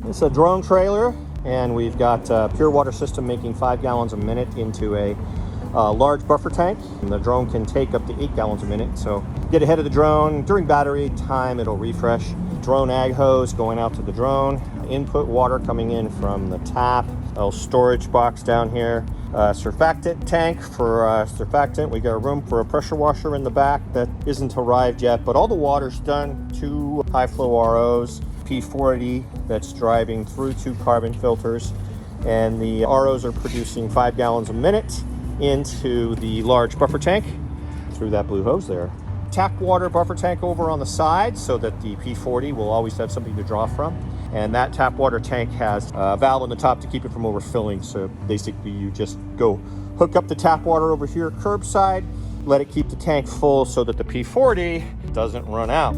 It's a drone trailer, and we've got a pure water system making 5 gallons a minute into a large buffer tank. And the drone can take up to 8 gallons a minute. So get ahead of the drone. During battery time, it'll refresh. Drone ag hose going out to the drone. Input water coming in from the tap. A little storage box down here. Surfactant tank for surfactant. We got a room for a pressure washer in the back that isn't arrived yet, but all the water's done. 2 high flow ROs. P40 that's driving through 2 carbon filters, and the ROs are producing 5 gallons a minute into the large buffer tank through that blue hose there. Tap water buffer tank over on the side so that the P40 will always have something to draw from, and that tap water tank has a valve on the top to keep it from overfilling. So basically you just go hook up the tap water over here curbside, let it keep the tank full so that the P40 doesn't run out.